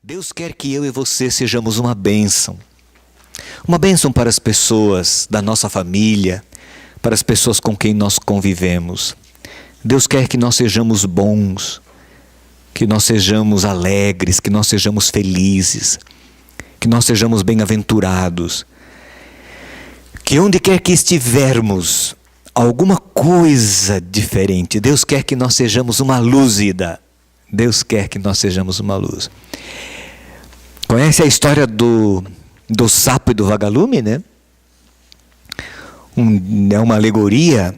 Deus quer que eu e você sejamos uma bênção. Uma bênção para as pessoas da nossa família, para as pessoas com quem nós convivemos. Deus quer que nós sejamos bons, que nós sejamos alegres, que nós sejamos felizes, que nós sejamos bem-aventurados. Que onde quer que estivermos, alguma coisa diferente. Deus quer que nós sejamos uma lúzida. Deus quer que nós sejamos uma luz. Conhece a história do sapo e do vagalume, né? É uma alegoria.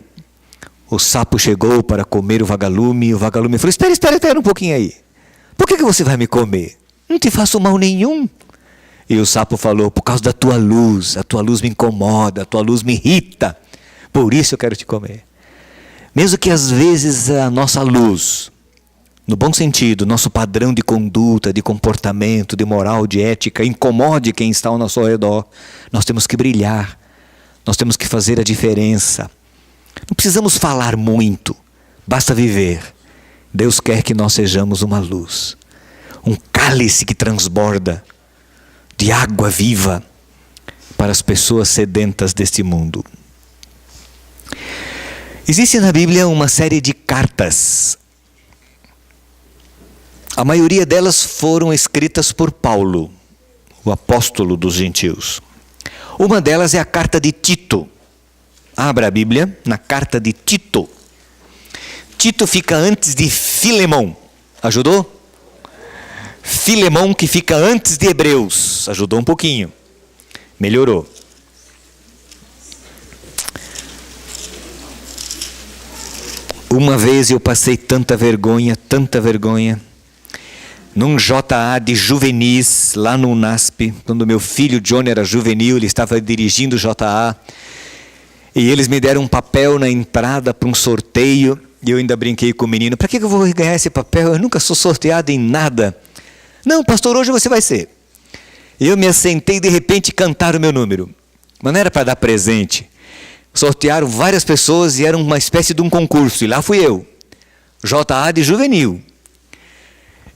O sapo chegou para comer o vagalume e o vagalume falou: espera um pouquinho aí. Por que você vai me comer? Não te faço mal nenhum. E o sapo falou: por causa da tua luz. A tua luz me incomoda, a tua luz me irrita. Por isso eu quero te comer. Mesmo que às vezes a nossa luz, no bom sentido, nosso padrão de conduta, de comportamento, de moral, de ética, incomode quem está ao nosso redor, nós temos que brilhar, nós temos que fazer a diferença. Não precisamos falar muito, basta viver. Deus quer que nós sejamos uma luz, um cálice que transborda de água viva para as pessoas sedentas deste mundo. Existe na Bíblia uma série de cartas. A maioria delas foram escritas por Paulo, o apóstolo dos gentios. Uma delas é a carta de Tito. Abra a Bíblia na carta de Tito. Tito fica antes de Filemão. Ajudou? Filemão que fica antes de Hebreus. Ajudou um pouquinho. Melhorou. Uma vez eu passei tanta vergonha, num JA de juvenis, lá no UNASP, quando meu filho Johnny era juvenil, ele estava dirigindo o JA, e eles me deram um papel na entrada para um sorteio, e eu ainda brinquei com o menino: para que eu vou ganhar esse papel? Eu nunca sou sorteado em nada. Não, pastor, hoje você vai ser. Eu me assentei e de repente cantaram o meu número. Mas não era para dar presente. Sortearam várias pessoas e era uma espécie de um concurso, e lá fui eu, JA de juvenil.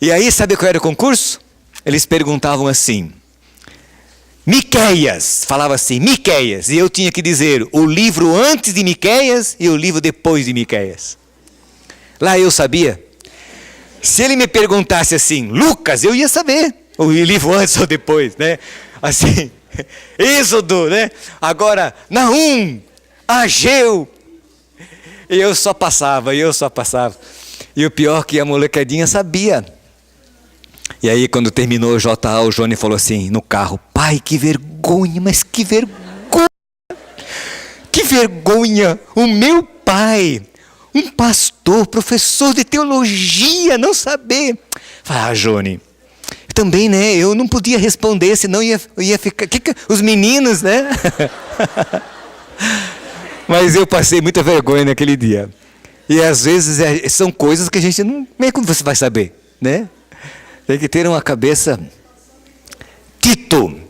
E aí, sabe qual era o concurso? Eles perguntavam assim: Miqueias, falava assim, Miqueias, e eu tinha que dizer o livro antes de Miqueias e o livro depois de Miqueias. Lá eu sabia. Se ele me perguntasse assim, Lucas, eu ia saber o livro antes ou depois, né? Assim, Êxodo, né? Agora, Naum, Ageu. E eu só passava. E o pior que a molecadinha sabia. E aí quando terminou o JA, o Johnny falou assim no carro: pai, que vergonha, mas que vergonha. Que vergonha, o meu pai, um pastor, professor de teologia, não saber. Falei: Johnny, também, né, eu não podia responder, senão ia ficar, os meninos, né? Mas eu passei muita vergonha naquele dia. E às vezes são coisas que a gente não... Como você vai saber, né? Tem que ter uma cabeça... Tito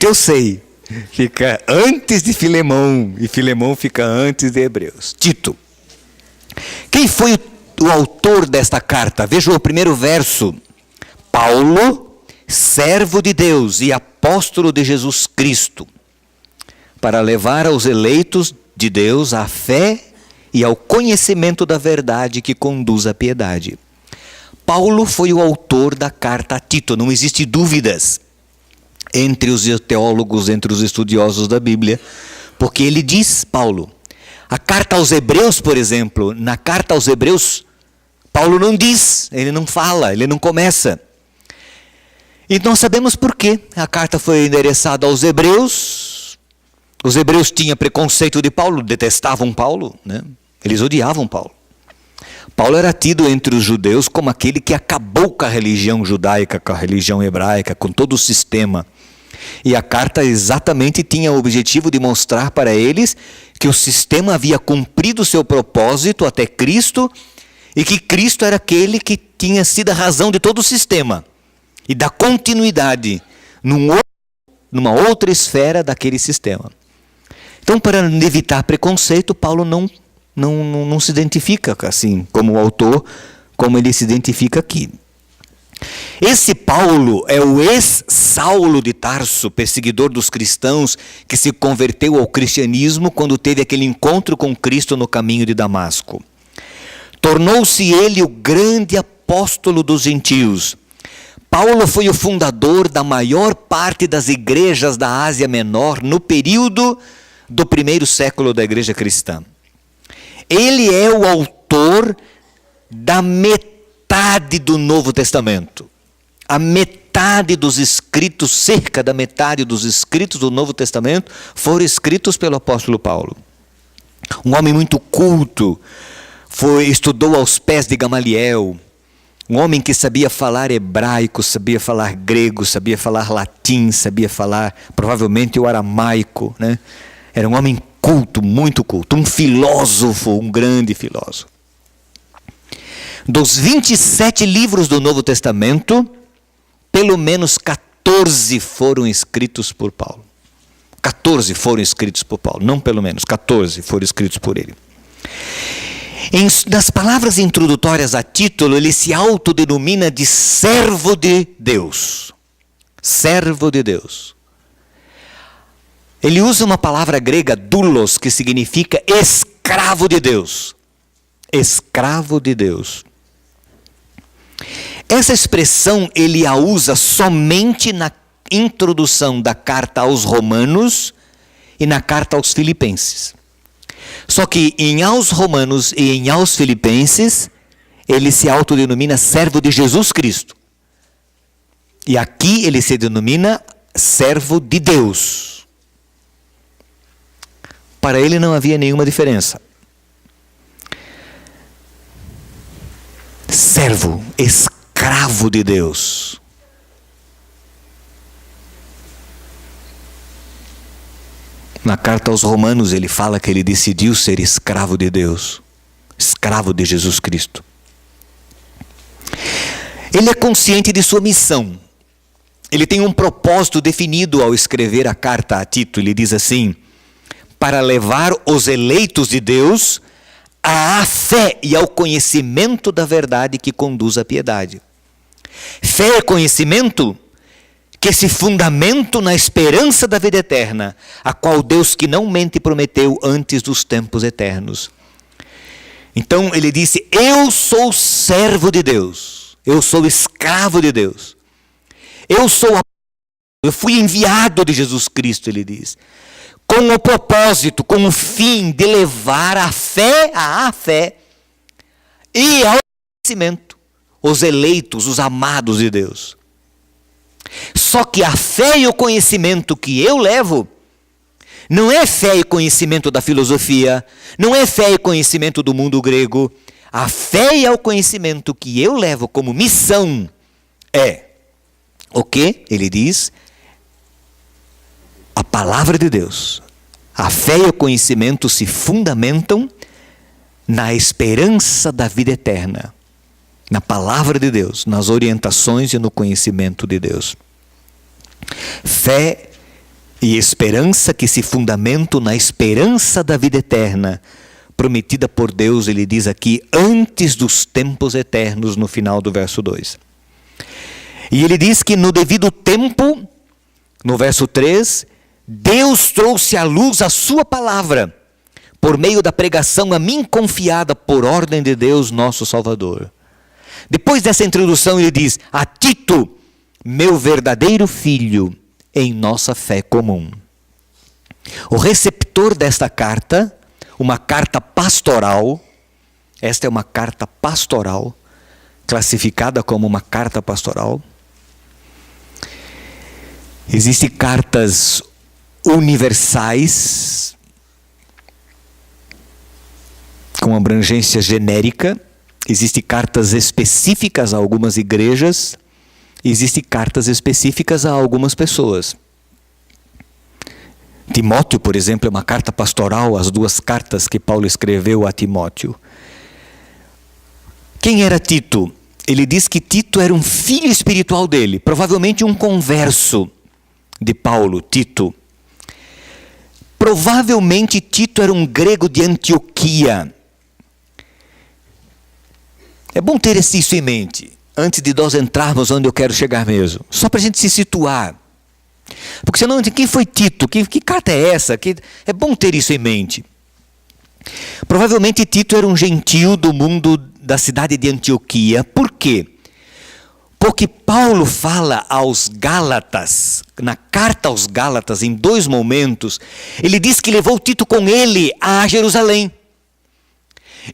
eu sei, fica antes de Filemão, e Filemão fica antes de Hebreus. Tito. Quem foi o autor desta carta? Veja o primeiro verso. Paulo, servo de Deus e apóstolo de Jesus Cristo, para levar aos eleitos de Deus a fé e ao conhecimento da verdade que conduz à piedade. Paulo foi o autor da carta a Tito, não existe dúvidas entre os teólogos, entre os estudiosos da Bíblia, porque ele diz, Paulo, a carta aos Hebreus, por exemplo, na carta aos Hebreus, Paulo não diz, ele não fala, ele não começa. E nós sabemos por quê. A carta foi endereçada aos Hebreus. Os hebreus tinham preconceito de Paulo, detestavam Paulo, né? Eles odiavam Paulo. Paulo era tido entre os judeus como aquele que acabou com a religião judaica, com a religião hebraica, com todo o sistema. E a carta exatamente tinha o objetivo de mostrar para eles que o sistema havia cumprido o seu propósito até Cristo e que Cristo era aquele que tinha sido a razão de todo o sistema e da continuidade numa outra esfera daquele sistema. Então, para evitar preconceito, Paulo não se identifica assim como autor, como ele se identifica aqui. Esse Paulo é o ex-Saulo de Tarso, perseguidor dos cristãos, que se converteu ao cristianismo quando teve aquele encontro com Cristo no caminho de Damasco. Tornou-se ele o grande apóstolo dos gentios. Paulo foi o fundador da maior parte das igrejas da Ásia Menor no período do primeiro século da igreja cristã. Ele é o autor da metade do Novo Testamento. A metade dos escritos, cerca da metade dos escritos do Novo Testamento, foram escritos pelo apóstolo Paulo. Um homem muito culto, estudou aos pés de Gamaliel. Um homem que sabia falar hebraico, sabia falar grego, sabia falar latim, sabia falar provavelmente o aramaico, né? Era um homem culto, muito culto, um filósofo, um grande filósofo. Dos 27 livros do Novo Testamento, pelo menos 14 foram escritos por Paulo. 14 foram escritos por Paulo, não pelo menos, 14 foram escritos por ele. Nas palavras introdutórias a título, ele se autodenomina de servo de Deus. Servo de Deus. Ele usa uma palavra grega, doulos, que significa escravo de Deus. Escravo de Deus. Essa expressão ele a usa somente na introdução da carta aos Romanos e na carta aos Filipenses. Só que em aos Romanos e em aos Filipenses, ele se autodenomina servo de Jesus Cristo. E aqui ele se denomina servo de Deus. Para ele não havia nenhuma diferença. Servo, escravo de Deus. Na carta aos Romanos ele fala que ele decidiu ser escravo de Deus, escravo de Jesus Cristo. Ele é consciente de sua missão. Ele tem um propósito definido ao escrever a carta a Tito. Ele diz assim: para levar os eleitos de Deus à fé e ao conhecimento da verdade que conduz à piedade. Fé é conhecimento que se fundamenta na esperança da vida eterna, a qual Deus que não mente prometeu antes dos tempos eternos. Então ele disse: eu sou servo de Deus, eu sou escravo de Deus, eu fui enviado de Jesus Cristo, ele diz, com o propósito, com o fim de levar a fé e ao conhecimento, os eleitos, os amados de Deus. Só que a fé e o conhecimento que eu levo, não é fé e conhecimento da filosofia, não é fé e conhecimento do mundo grego. A fé e o conhecimento que eu levo como missão é o que? Ele diz, a palavra de Deus. A fé e o conhecimento se fundamentam na esperança da vida eterna, na palavra de Deus, nas orientações e no conhecimento de Deus. Fé e esperança que se fundamentam na esperança da vida eterna, prometida por Deus, ele diz aqui, antes dos tempos eternos, no final do verso 2. E ele diz que no devido tempo, no verso 3, Deus trouxe à luz a sua palavra, por meio da pregação a mim confiada por ordem de Deus, nosso Salvador. Depois dessa introdução ele diz, a Tito, meu verdadeiro filho, em nossa fé comum. O receptor desta carta, uma carta pastoral, esta é uma carta pastoral, classificada como uma carta pastoral. Existem cartas universais, com abrangência genérica. Existem cartas específicas a algumas igrejas, existem cartas específicas a algumas pessoas. Timóteo, por exemplo, é uma carta pastoral, as duas cartas que Paulo escreveu a Timóteo. Quem era Tito? Ele diz que Tito era um filho espiritual dele, provavelmente um converso de Paulo, Tito. Provavelmente Tito era um grego de Antioquia. É bom ter isso em mente. antes de nós entrarmos onde eu quero chegar mesmo. Só para a gente se situar. Porque senão, quem foi Tito? Que carta é essa? É bom ter isso em mente. Provavelmente Tito era um gentio do mundo da cidade de Antioquia. Por quê? Porque Paulo fala aos Gálatas, na carta aos Gálatas, em 2 momentos, ele diz que levou Tito com ele a Jerusalém.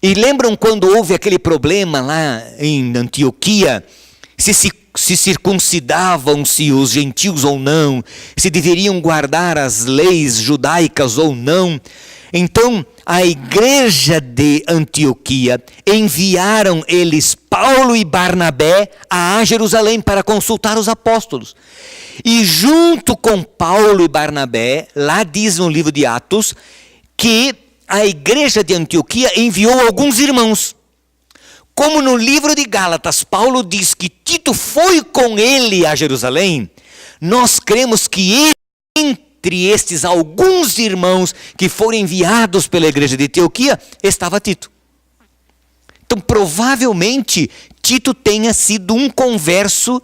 E lembram quando houve aquele problema lá em Antioquia, se circuncidavam-se os gentios ou não, se deveriam guardar as leis judaicas ou não. Então, a igreja de Antioquia enviaram eles, Paulo e Barnabé, a Jerusalém para consultar os apóstolos. E junto com Paulo e Barnabé, lá diz no livro de Atos, que a igreja de Antioquia enviou alguns irmãos. Como no livro de Gálatas, Paulo diz que Tito foi com ele a Jerusalém, nós cremos que entre estes alguns irmãos que foram enviados pela igreja de Antioquia, estava Tito. Então, provavelmente, Tito tenha sido um converso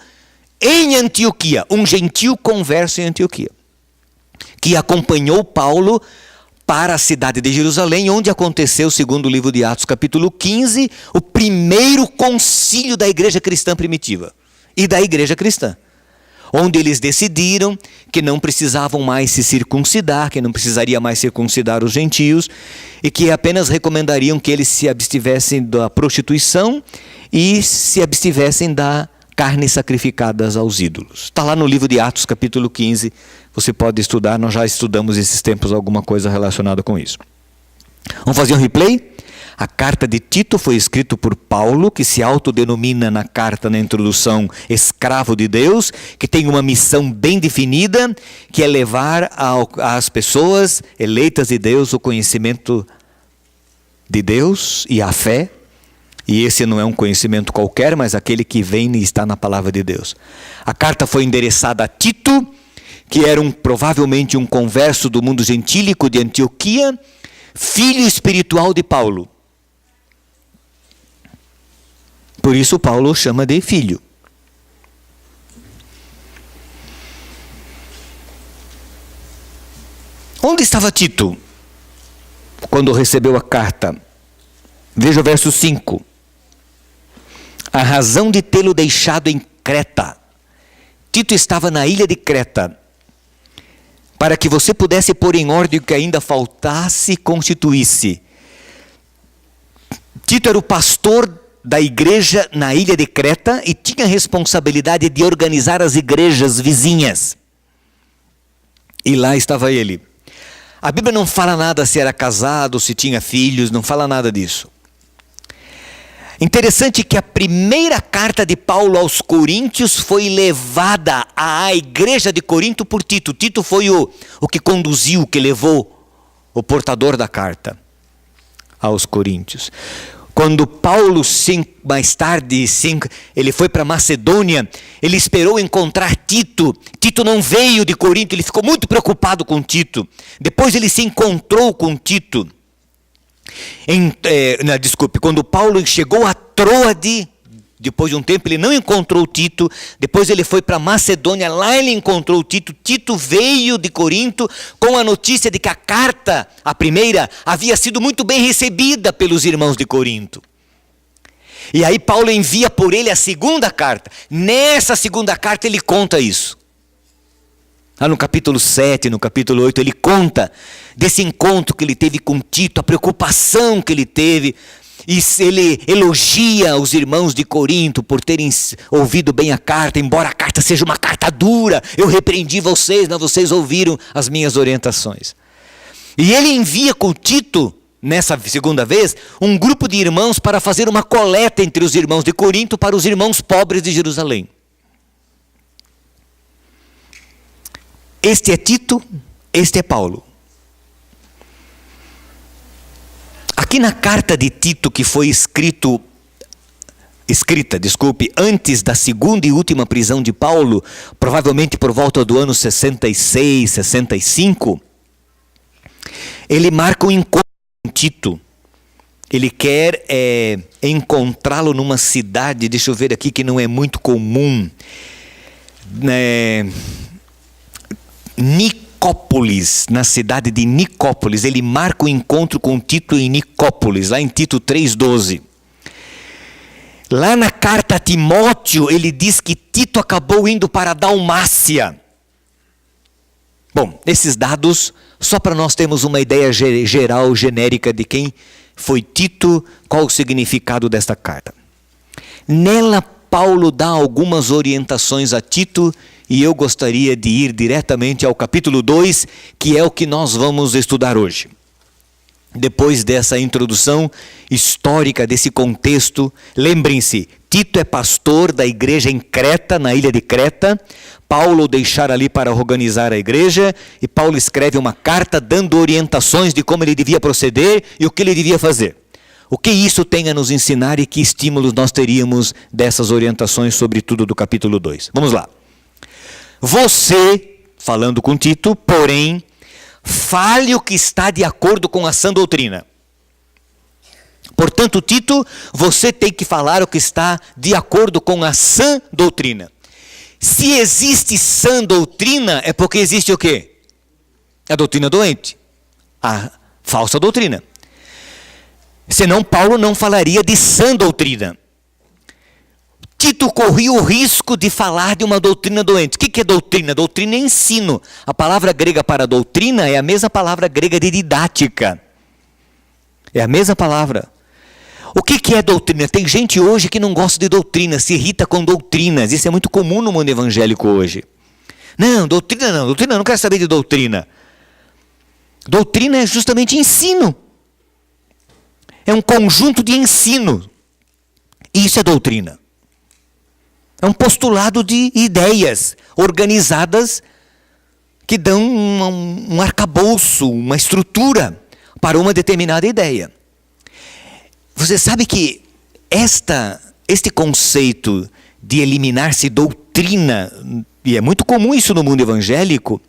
em Antioquia, um gentio converso em Antioquia, que acompanhou Paulo para a cidade de Jerusalém, onde aconteceu, segundo o livro de Atos, capítulo 15, o primeiro concílio da igreja cristã primitiva e da igreja cristã, onde eles decidiram que não precisavam mais se circuncidar, que não precisaria mais circuncidar os gentios, e que apenas recomendariam que eles se abstivessem da prostituição e se abstivessem da carne sacrificadas aos ídolos. Está lá no livro de Atos, capítulo 15, você pode estudar, nós já estudamos esses tempos alguma coisa relacionada com isso. Vamos fazer um replay? A carta de Tito foi escrita por Paulo, que se autodenomina na carta, na introdução, escravo de Deus, que tem uma missão bem definida, que é levar às pessoas eleitas de Deus o conhecimento de Deus e a fé. E esse não é um conhecimento qualquer, mas aquele que vem e está na palavra de Deus. A carta foi endereçada a Tito, que era provavelmente um converso do mundo gentílico de Antioquia, filho espiritual de Paulo. Por isso Paulo o chama de filho. Onde estava Tito quando recebeu a carta? Veja o verso 5. A razão de tê-lo deixado em Creta. Tito estava na ilha de Creta, para que você pudesse pôr em ordem o que ainda faltasse e constituísse. Tito era o pastor da igreja na ilha de Creta e tinha a responsabilidade de organizar as igrejas vizinhas. E lá estava ele. A Bíblia não fala nada se era casado, se tinha filhos, não fala nada disso. Interessante que a primeira carta de Paulo aos Coríntios foi levada à igreja de Corinto por Tito. Tito foi o que conduziu, que levou, o portador da carta aos Coríntios. Quando Paulo, mais tarde, ele foi para Macedônia, ele esperou encontrar Tito. Tito não veio de Corinto, ele ficou muito preocupado com Tito. Depois ele se encontrou com Tito. Quando Paulo chegou a Troade, depois de um tempo ele não encontrou Tito, depois ele foi para Macedônia, lá ele encontrou Tito. Tito veio de Corinto com a notícia de que a carta, a primeira, havia sido muito bem recebida pelos irmãos de Corinto. E aí Paulo envia por ele a segunda carta. Nessa segunda carta ele conta isso. Lá no capítulo 7, no capítulo 8, ele conta desse encontro que ele teve com Tito, a preocupação que ele teve. E ele elogia os irmãos de Corinto por terem ouvido bem a carta, embora a carta seja uma carta dura. Eu repreendi vocês, mas vocês ouviram as minhas orientações. E ele envia com Tito, nessa segunda vez, um grupo de irmãos para fazer uma coleta entre os irmãos de Corinto para os irmãos pobres de Jerusalém. Este é Tito, este é Paulo. Aqui na carta de Tito, que foi escrita, antes da segunda e última prisão de Paulo, provavelmente por volta do ano 66, 65, ele marca um encontro com Tito. ele quer encontrá-lo numa cidade, deixa eu ver aqui, que não é muito comum, Nicópolis, na cidade de Nicópolis. Ele marca o encontro com Tito em Nicópolis, lá em Tito 3,12. Lá na carta a Timóteo, ele diz que Tito acabou indo para a Dalmácia. Bom, esses dados, só para nós termos uma ideia geral, genérica de quem foi Tito, qual o significado desta carta. Nela, Paulo dá algumas orientações a Tito, e eu gostaria de ir diretamente ao capítulo 2, que é o que nós vamos estudar hoje. Depois dessa introdução histórica, desse contexto, lembrem-se, Tito é pastor da igreja em Creta, na ilha de Creta. Paulo o deixara ali para organizar a igreja, e Paulo escreve uma carta dando orientações de como ele devia proceder e o que ele devia fazer. O que isso tem a nos ensinar e que estímulos nós teríamos dessas orientações, sobretudo do capítulo 2. Vamos lá. Você, falando com Tito, porém, fale o que está de acordo com a sã doutrina. Portanto, Tito, você tem que falar o que está de acordo com a sã doutrina. Se existe sã doutrina, é porque existe o quê? A doutrina doente. A falsa doutrina. Senão Paulo não falaria de sã doutrina. Tito corria o risco de falar de uma doutrina doente. O que é doutrina? Doutrina é ensino. A palavra grega para doutrina é a mesma palavra grega de didática. É a mesma palavra. O que é doutrina? Tem gente hoje que não gosta de doutrina, se irrita com doutrinas. Isso é muito comum no mundo evangélico hoje. Não, doutrina não quero saber de doutrina. Doutrina é justamente ensino. É um conjunto de ensino. Isso é doutrina. É um postulado de ideias organizadas que dão um arcabouço, uma estrutura para uma determinada ideia. Você sabe que este conceito de eliminar-se doutrina, e é muito comum isso no mundo evangélico,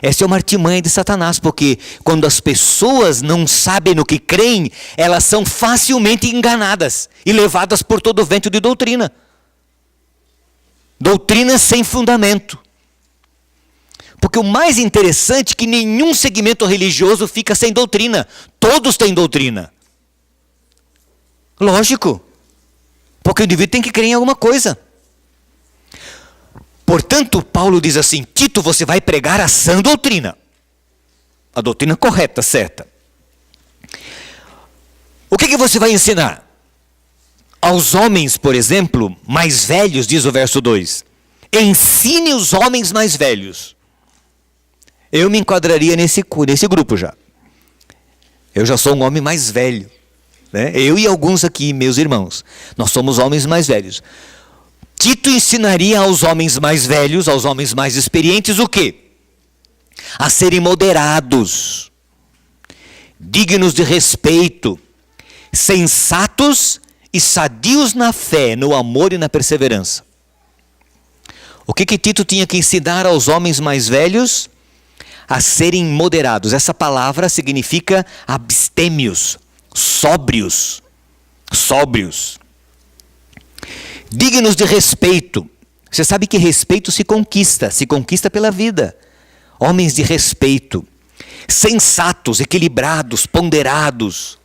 essa é uma artimanha de Satanás, porque quando as pessoas não sabem no que creem, elas são facilmente enganadas e levadas por todo o vento de doutrina. Doutrina sem fundamento. Porque o mais interessante é que nenhum segmento religioso fica sem doutrina. Todos têm doutrina. Lógico. Porque o indivíduo tem que crer em alguma coisa. Portanto, Paulo diz assim: Tito, você vai pregar a sã doutrina. A doutrina correta, certa. O que você vai ensinar? Aos homens, por exemplo, mais velhos, diz o verso 2. Ensine os homens mais velhos. Eu me enquadraria nesse grupo já. Eu já sou um homem mais velho, né? Eu e alguns aqui, meus irmãos. Nós somos homens mais velhos. Tito ensinaria aos homens mais velhos, aos homens mais experientes, o quê? A serem moderados, dignos de respeito, sensatos e sadios na fé, no amor e na perseverança. O que Tito tinha que ensinar aos homens mais velhos? A serem moderados. Essa palavra significa abstêmios, sóbrios. Dignos de respeito. Você sabe que respeito se conquista pela vida. Homens de respeito. Sensatos, equilibrados, ponderados.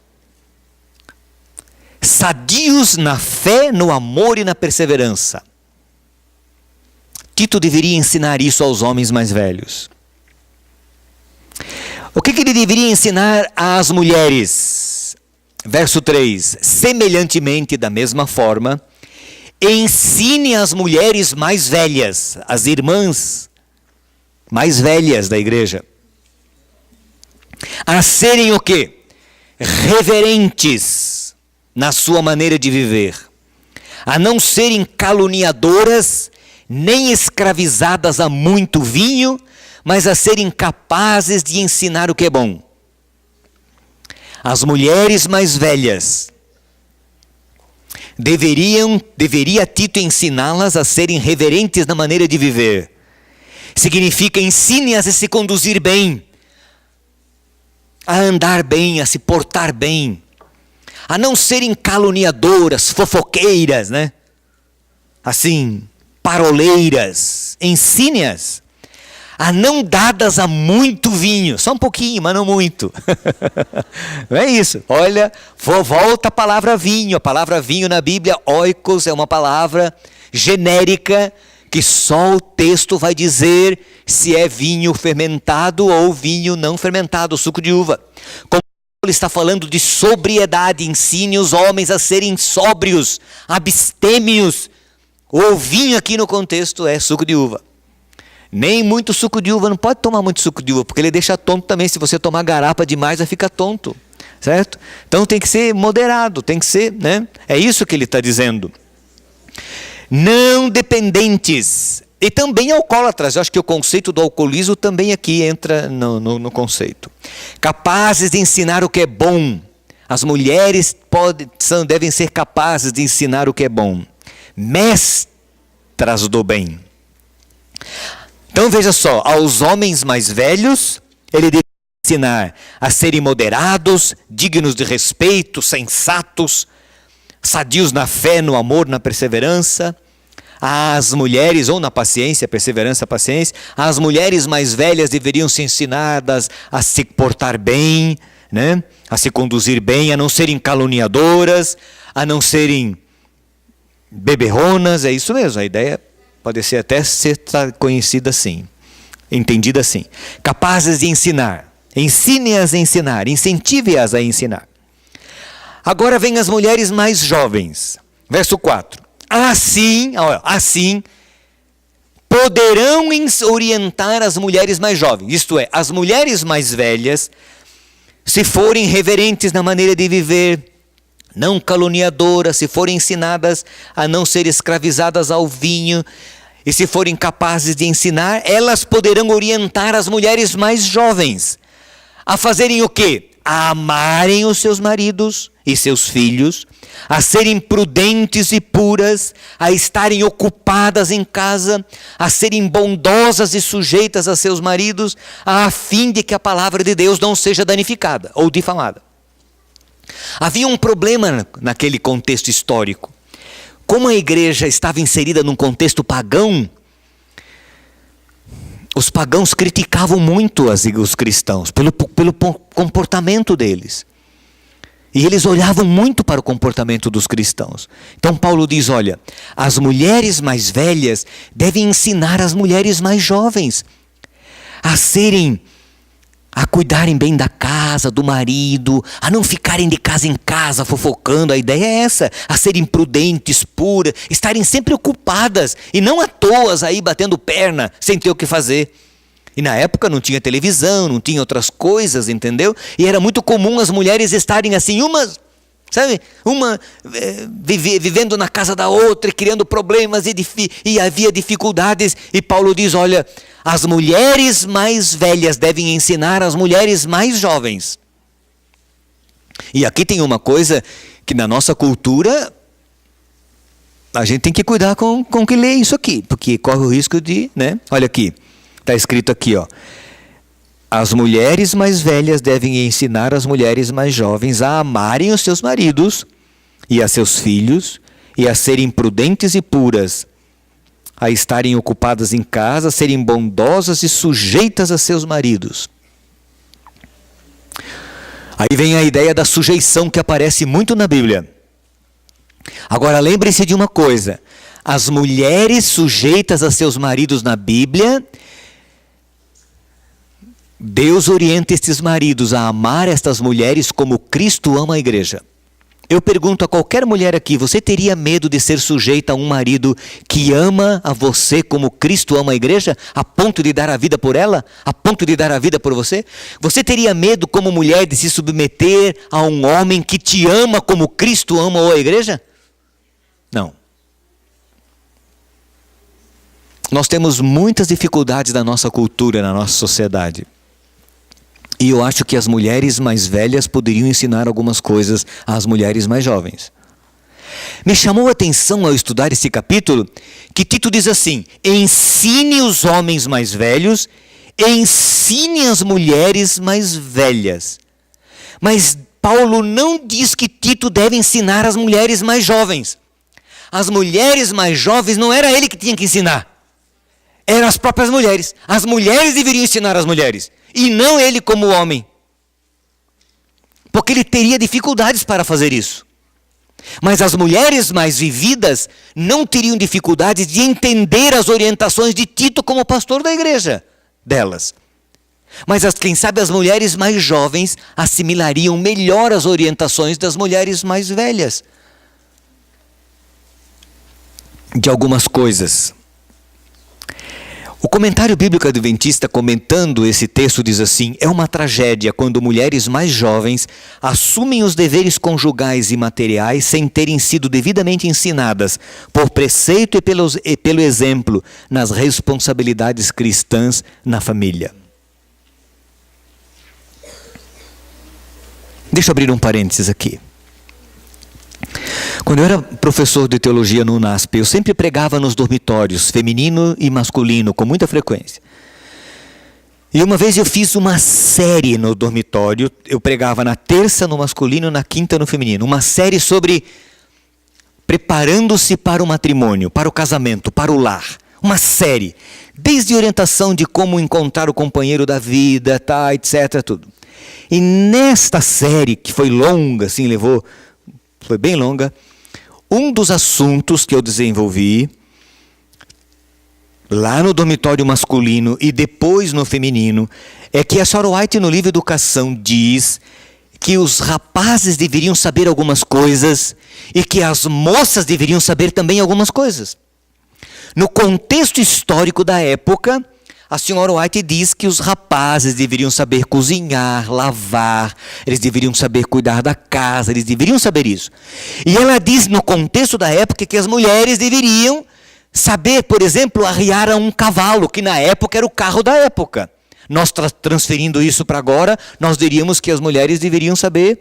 Sadios na fé, no amor e na perseverança. Tito deveria ensinar isso aos homens mais velhos. O que ele deveria ensinar às mulheres? Verso 3. Semelhantemente, da mesma forma, ensine as mulheres mais velhas, as irmãs mais velhas da igreja, a serem o quê? Reverentes na sua maneira de viver, a não serem caluniadoras, nem escravizadas a muito vinho, mas a serem capazes de ensinar o que é bom. As mulheres mais velhas deveria Tito ensiná-las a serem reverentes na maneira de viver. Significa ensine-as a se conduzir bem, a andar bem, a se portar bem, a não serem caluniadoras, fofoqueiras, né? Assim, paroleiras. Ensine-as a não dadas a muito vinho, só um pouquinho, mas não muito. Não é isso. Olha, volta a palavra vinho. A palavra vinho na Bíblia, oikos, é uma palavra genérica que só o texto vai dizer se é vinho fermentado ou vinho não fermentado, suco de uva. Como ele está falando de sobriedade, ensine os homens a serem sóbrios, abstêmios. O vinho aqui no contexto é suco de uva. Nem muito suco de uva, não pode tomar muito suco de uva, porque ele deixa tonto também. Se você tomar garapa demais, vai ficar tonto, certo? Então tem que ser moderado, tem que ser, né? É isso que ele está dizendo. Não dependentes, e também alcoólatras. Eu acho que o conceito do alcoolismo também aqui entra no conceito. Capazes de ensinar o que é bom. As mulheres devem ser capazes de ensinar o que é bom. Mestras do bem. Então veja só, aos homens mais velhos, ele deve ensinar a serem moderados, dignos de respeito, sensatos, sadios na fé, no amor, na perseverança. Às mulheres, ou na paciência, perseverança, paciência, as mulheres mais velhas deveriam ser ensinadas a se portar bem, né? A se conduzir bem, a não serem caluniadoras, a não serem beberronas. É isso mesmo, a ideia pode ser até ser conhecida assim, entendida assim. Capazes de ensinar, ensine-as a ensinar, incentive-as a ensinar. Agora vem as mulheres mais jovens, verso 4. Assim poderão orientar as mulheres mais jovens, isto é, as mulheres mais velhas, se forem reverentes na maneira de viver, não caluniadoras, se forem ensinadas a não ser escravizadas ao vinho, e se forem capazes de ensinar, elas poderão orientar as mulheres mais jovens a fazerem o quê? A amarem os seus maridos e seus filhos, a serem prudentes e puras, a estarem ocupadas em casa, a serem bondosas e sujeitas a seus maridos, a fim de que a palavra de Deus não seja danificada ou difamada. Havia um problema naquele contexto histórico. Como a igreja estava inserida num contexto pagão, os pagãos criticavam muito os cristãos pelo comportamento deles. E eles olhavam muito para o comportamento dos cristãos. Então Paulo diz, olha, as mulheres mais velhas devem ensinar as mulheres mais jovens a cuidarem bem da casa, do marido, a não ficarem de casa em casa fofocando. A ideia é essa, a serem prudentes, puras, estarem sempre ocupadas e não à toa aí batendo perna sem ter o que fazer. E na época não tinha televisão, não tinha outras coisas, entendeu? E era muito comum as mulheres estarem assim, vivendo na casa da outra, criando problemas e havia dificuldades. E Paulo diz, olha, as mulheres mais velhas devem ensinar as mulheres mais jovens. E aqui tem uma coisa que na nossa cultura a gente tem que cuidar com que lê isso aqui, porque corre o risco de, né? Olha aqui. Está escrito aqui, ó. As mulheres mais velhas devem ensinar as mulheres mais jovens a amarem os seus maridos e a seus filhos, e a serem prudentes e puras, a estarem ocupadas em casa, a serem bondosas e sujeitas a seus maridos. Aí vem a ideia da sujeição que aparece muito na Bíblia. Agora lembre-se de uma coisa, as mulheres sujeitas a seus maridos na Bíblia, Deus orienta estes maridos a amar estas mulheres como Cristo ama a igreja. Eu pergunto a qualquer mulher aqui, você teria medo de ser sujeita a um marido que ama a você como Cristo ama a igreja? A ponto de dar a vida por ela? A ponto de dar a vida por você? Você teria medo como mulher de se submeter a um homem que te ama como Cristo ama a igreja? Não. Nós temos muitas dificuldades na nossa cultura, na nossa sociedade. E eu acho que as mulheres mais velhas poderiam ensinar algumas coisas às mulheres mais jovens. Me chamou a atenção ao estudar esse capítulo, que Tito diz assim, ensine os homens mais velhos, ensine as mulheres mais velhas. Mas Paulo não diz que Tito deve ensinar as mulheres mais jovens. As mulheres mais jovens não era ele que tinha que ensinar. Eram as próprias mulheres. As mulheres deveriam ensinar as mulheres. E não ele como homem. Porque ele teria dificuldades para fazer isso. Mas as mulheres mais vividas não teriam dificuldades de entender as orientações de Tito como pastor da igreja delas. Mas quem sabe as mulheres mais jovens assimilariam melhor as orientações das mulheres mais velhas. De algumas coisas. O comentário bíblico adventista comentando esse texto diz assim: é uma tragédia quando mulheres mais jovens assumem os deveres conjugais e materiais sem terem sido devidamente ensinadas por preceito e pelo exemplo nas responsabilidades cristãs na família. Deixa eu abrir um parênteses aqui. Quando eu era professor de teologia no UNASP, eu sempre pregava nos dormitórios, feminino e masculino, com muita frequência. E uma vez eu fiz uma série no dormitório, eu pregava na terça no masculino, na quinta no feminino. Uma série sobre preparando-se para o matrimônio, para o casamento, para o lar. Uma série, desde orientação de como encontrar o companheiro da vida, tá, etc, tudo. E nesta série, que foi longa, assim, foi bem longa, um dos assuntos que eu desenvolvi, lá no dormitório masculino e depois no feminino, é que a Sarah White no livro Educação diz que os rapazes deveriam saber algumas coisas e que as moças deveriam saber também algumas coisas. No contexto histórico da época, a senhora White diz que os rapazes deveriam saber cozinhar, lavar, eles deveriam saber cuidar da casa, eles deveriam saber isso. E ela diz no contexto da época que as mulheres deveriam saber, por exemplo, arriar a um cavalo, que na época era o carro da época. Nós transferindo isso para agora, nós diríamos que as mulheres deveriam saber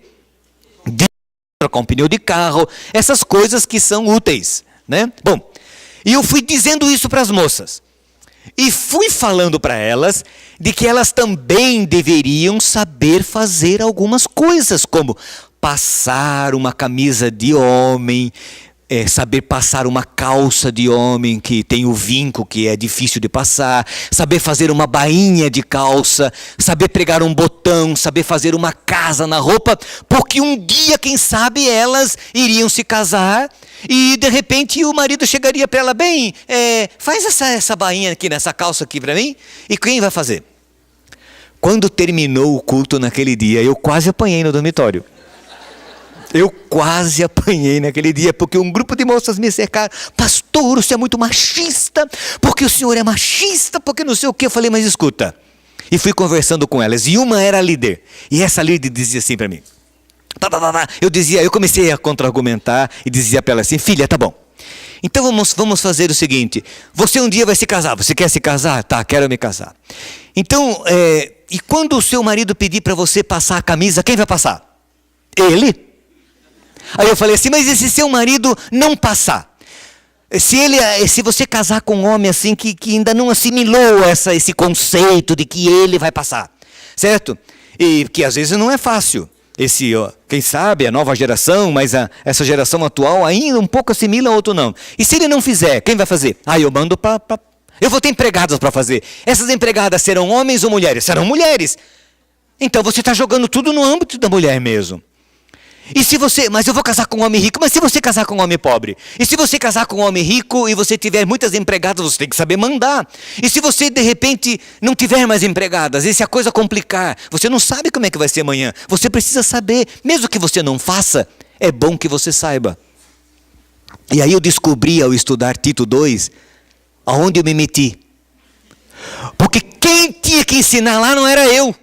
trocar um pneu de carro, essas coisas que são úteis, né? Bom, e eu fui dizendo isso para as moças. E fui falando para elas de que elas também deveriam saber fazer algumas coisas, como passar uma camisa de homem, saber passar uma calça de homem que tem o vinco que é difícil de passar, saber fazer uma bainha de calça, saber pregar um botão, saber fazer uma casa na roupa, porque um dia, quem sabe, elas iriam se casar e de repente o marido chegaria para ela: bem, faz essa bainha aqui, nessa calça aqui para mim, e quem vai fazer? Quando terminou o culto naquele dia, eu quase apanhei no dormitório. Eu quase apanhei naquele dia, porque um grupo de moças me cercaram: pastor, o senhor é muito machista, porque o senhor é machista, porque não sei o que. Eu falei: mas escuta. E fui conversando com elas, e uma era a líder, e essa líder dizia assim para mim, eu comecei a contra-argumentar, e dizia para ela assim: filha, tá bom, então vamos fazer o seguinte, você um dia vai se casar, você quer se casar? Tá, quero me casar. Então, e quando o seu marido pedir para você passar a camisa, quem vai passar? Ele? Aí eu falei assim: mas e se seu marido não passar? Se você casar com um homem assim que ainda não assimilou esse conceito de que ele vai passar, certo? E que às vezes não é fácil. Quem sabe, a nova geração, mas essa geração atual ainda um pouco assimila, outro não. E se ele não fizer, quem vai fazer? Eu mando para... Eu vou ter empregadas para fazer. Essas empregadas serão homens ou mulheres? Serão mulheres. Então você está jogando tudo no âmbito da mulher mesmo. Mas eu vou casar com um homem rico, mas se você casar com um homem pobre? E se você casar com um homem rico e você tiver muitas empregadas, você tem que saber mandar. E se você de repente não tiver mais empregadas, e se a coisa complicar, você não sabe como é que vai ser amanhã. Você precisa saber, mesmo que você não faça, é bom que você saiba. E aí eu descobri ao estudar Tito 2, aonde eu me meti. Porque quem tinha que ensinar lá não era eu.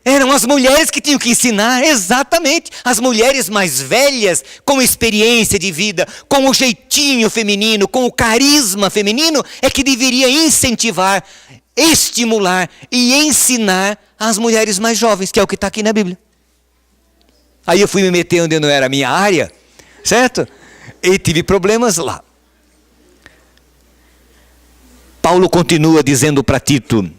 Eram as mulheres que tinham que ensinar, exatamente. As mulheres mais velhas, com experiência de vida, com o jeitinho feminino, com o carisma feminino, é que deveria incentivar, estimular e ensinar as mulheres mais jovens, que é o que está aqui na Bíblia. Aí eu fui me meter onde não era a minha área, certo? E tive problemas lá. Paulo continua dizendo para Tito,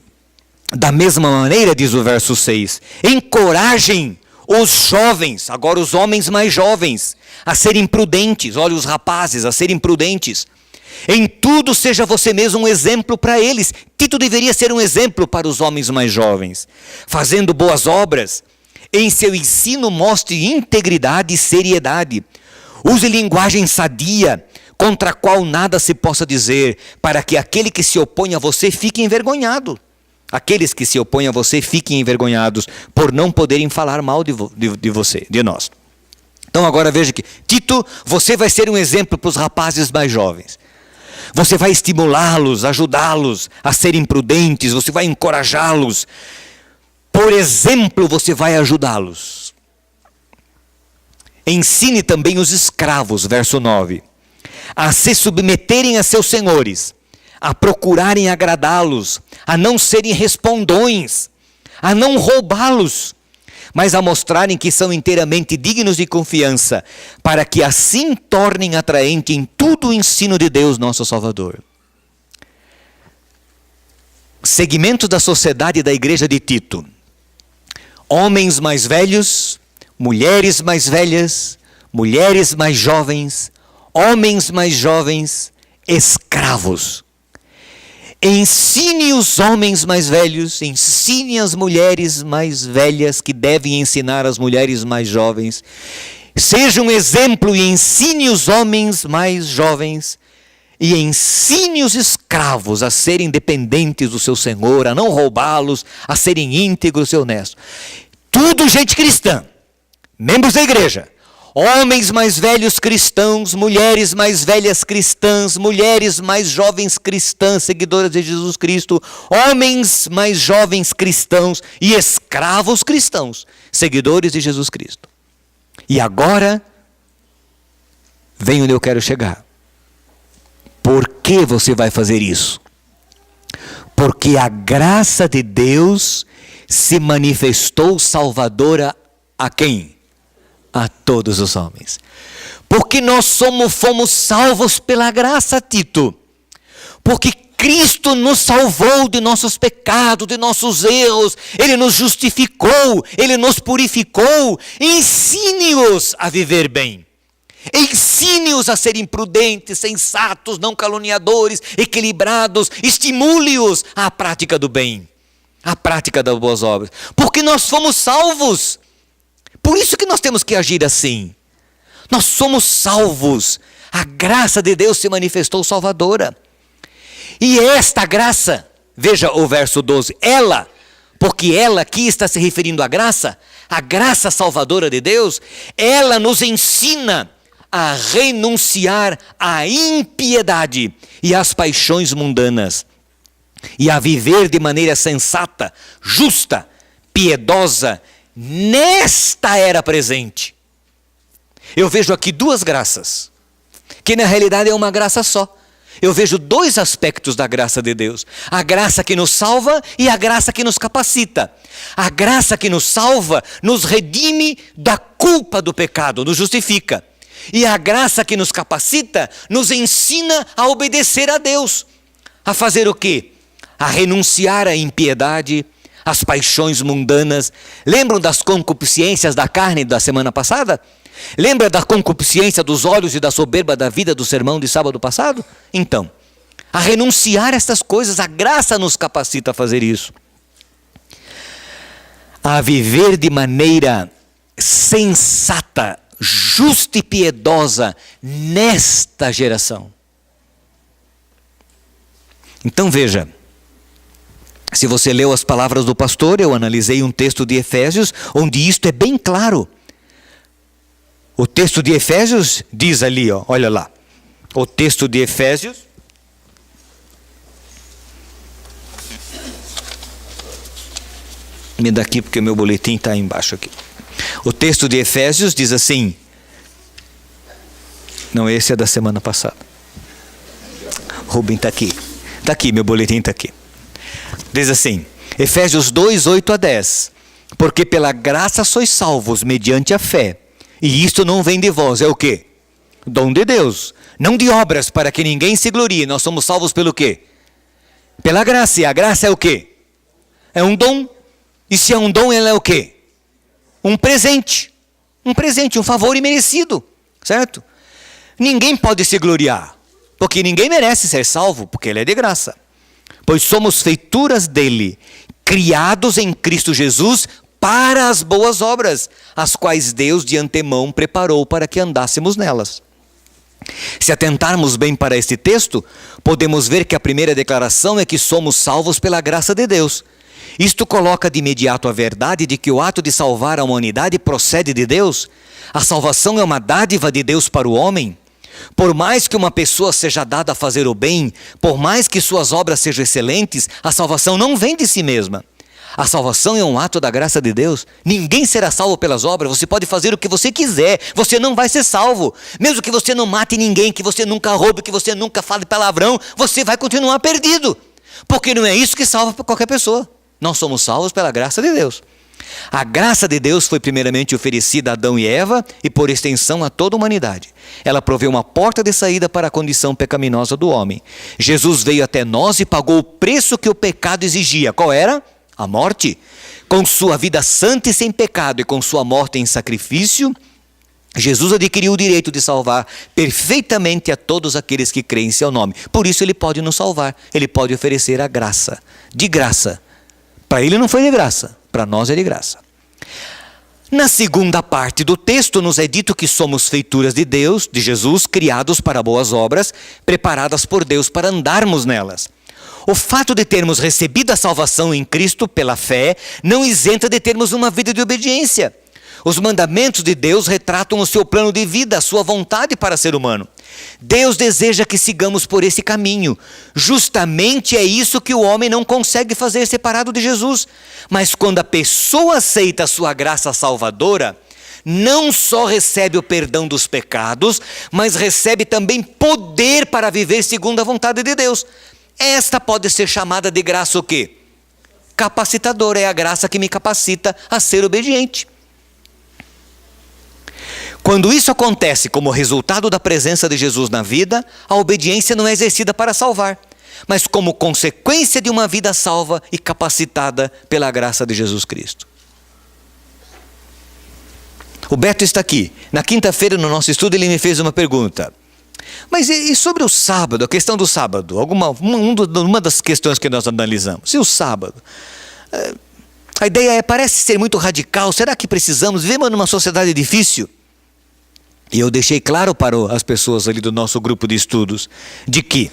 da mesma maneira, diz o verso 6, encorajem os jovens, agora os homens mais jovens, a serem prudentes. Olha, os rapazes a serem prudentes. Em tudo seja você mesmo um exemplo para eles. Tito deveria ser um exemplo para os homens mais jovens. Fazendo boas obras, em seu ensino mostre integridade e seriedade. Use linguagem sadia, contra a qual nada se possa dizer, para que aquele que se opõe a você fique envergonhado. Aqueles que se opõem a você fiquem envergonhados por não poderem falar mal de você, de nós. Então agora veja que, Tito, você vai ser um exemplo para os rapazes mais jovens. Você vai estimulá-los, ajudá-los a serem prudentes, você vai encorajá-los. Por exemplo, você vai ajudá-los. Ensine também os escravos, verso 9, a se submeterem a seus senhores, a procurarem agradá-los, a não serem respondões, a não roubá-los, mas a mostrarem que são inteiramente dignos de confiança, para que assim tornem atraente em tudo o ensino de Deus, nosso Salvador. Segmento da sociedade da igreja de Tito: homens mais velhos, mulheres mais velhas, mulheres mais jovens, homens mais jovens, escravos. Ensine os homens mais velhos, ensine as mulheres mais velhas que devem ensinar as mulheres mais jovens. Seja um exemplo e ensine os homens mais jovens e ensine os escravos a serem dependentes do seu senhor, a não roubá-los, a serem íntegros e honestos. Tudo gente cristã, membros da igreja. Homens mais velhos cristãos, mulheres mais velhas cristãs, mulheres mais jovens cristãs, seguidoras de Jesus Cristo, homens mais jovens cristãos e escravos cristãos, seguidores de Jesus Cristo. E agora, vem onde eu quero chegar. Por que você vai fazer isso? Porque a graça de Deus se manifestou salvadora a quem? A todos os homens. Porque nós fomos salvos pela graça, Tito. Porque Cristo nos salvou de nossos pecados, de nossos erros. Ele nos justificou, Ele nos purificou. Ensine-os a viver bem. Ensine-os a serem prudentes, sensatos, não caluniadores, equilibrados. Estimule-os à prática do bem, à prática das boas obras. Porque nós fomos salvos. Por isso que nós temos que agir assim. Nós somos salvos. A graça de Deus se manifestou salvadora. E esta graça, veja o verso 12, ela, porque ela aqui está se referindo à graça, a graça salvadora de Deus, ela nos ensina a renunciar à impiedade e às paixões mundanas, e a viver de maneira sensata, justa, piedosa, nesta era presente. Eu vejo aqui duas graças, que na realidade é uma graça só. Eu vejo dois aspectos da graça de Deus: a graça que nos salva e a graça que nos capacita. A graça que nos salva nos redime da culpa do pecado, nos justifica. E a graça que nos capacita nos ensina a obedecer a Deus. A fazer o quê? A renunciar à impiedade, as paixões mundanas. Lembram das concupiscências da carne da semana passada? Lembra da concupiscência dos olhos e da soberba da vida do sermão de sábado passado? Então, a renunciar a estas coisas, a graça nos capacita a fazer isso. A viver de maneira sensata, justa e piedosa nesta geração. Então veja, se você leu as palavras do pastor, eu analisei um texto de Efésios, onde isto é bem claro. O texto de Efésios diz ali, ó, olha lá. O texto de Efésios. Me dá aqui porque meu boletim está embaixo aqui. O texto de Efésios diz assim. Não, esse é da semana passada. Rubem está aqui. Está aqui, meu boletim está aqui. Diz assim, Efésios 2, 8 a 10. Porque pela graça sois salvos mediante a fé. E isto não vem de vós, é o quê? Dom de Deus. Não de obras, para que ninguém se glorie. Nós somos salvos pelo quê? Pela graça. E a graça é o quê? É um dom. E se é um dom, ela é o quê? um presente, um favor imerecido, certo? Ninguém pode se gloriar, porque ninguém merece ser salvo, porque ele é de graça. Pois somos feituras dele, criados em Cristo Jesus para as boas obras, as quais Deus de antemão preparou para que andássemos nelas. Se atentarmos bem para este texto, podemos ver que a primeira declaração é que somos salvos pela graça de Deus. Isto coloca de imediato a verdade de que o ato de salvar a humanidade procede de Deus. A salvação é uma dádiva de Deus para o homem. Por mais que uma pessoa seja dada a fazer o bem, por mais que suas obras sejam excelentes, a salvação não vem de si mesma. A salvação é um ato da graça de Deus. Ninguém será salvo pelas obras. Você pode fazer o que você quiser, você não vai ser salvo. Mesmo que você não mate ninguém, que você nunca roube, que você nunca fale palavrão, você vai continuar perdido. Porque não é isso que salva qualquer pessoa. Nós somos salvos pela graça de Deus. A graça de Deus foi primeiramente oferecida a Adão e Eva e por extensão a toda a humanidade. Ela proveu uma porta de saída para a condição pecaminosa do homem. Jesus veio até nós e pagou o preço que o pecado exigia. Qual era? A morte. Com sua vida santa e sem pecado e com sua morte em sacrifício, Jesus adquiriu o direito de salvar perfeitamente a todos aqueles que creem em seu nome. Por isso ele pode nos salvar, ele pode oferecer a graça, de graça. Para ele não foi de graça, para nós é de graça. Na segunda parte do texto nos é dito que somos feituras de Deus, de Jesus, criados para boas obras, preparadas por Deus para andarmos nelas. O fato de termos recebido a salvação em Cristo pela fé não isenta de termos uma vida de obediência. Os mandamentos de Deus retratam o seu plano de vida, a sua vontade para ser humano. Deus deseja que sigamos por esse caminho. Justamente é isso que o homem não consegue fazer separado de Jesus. Mas quando a pessoa aceita a sua graça salvadora, não só recebe o perdão dos pecados, mas recebe também poder para viver segundo a vontade de Deus. Esta pode ser chamada de graça o quê? Capacitadora, é a graça que me capacita a ser obediente. Quando isso acontece como resultado da presença de Jesus na vida, a obediência não é exercida para salvar, mas como consequência de uma vida salva e capacitada pela graça de Jesus Cristo. O Beto está aqui. Na quinta-feira, no nosso estudo, ele me fez uma pergunta. Mas e sobre o sábado, a questão do sábado? Uma das questões que nós analisamos. E o sábado? A ideia parece ser muito radical. Será que precisamos? Vivemos numa sociedade difícil. E eu deixei claro para as pessoas ali do nosso grupo de estudos, de que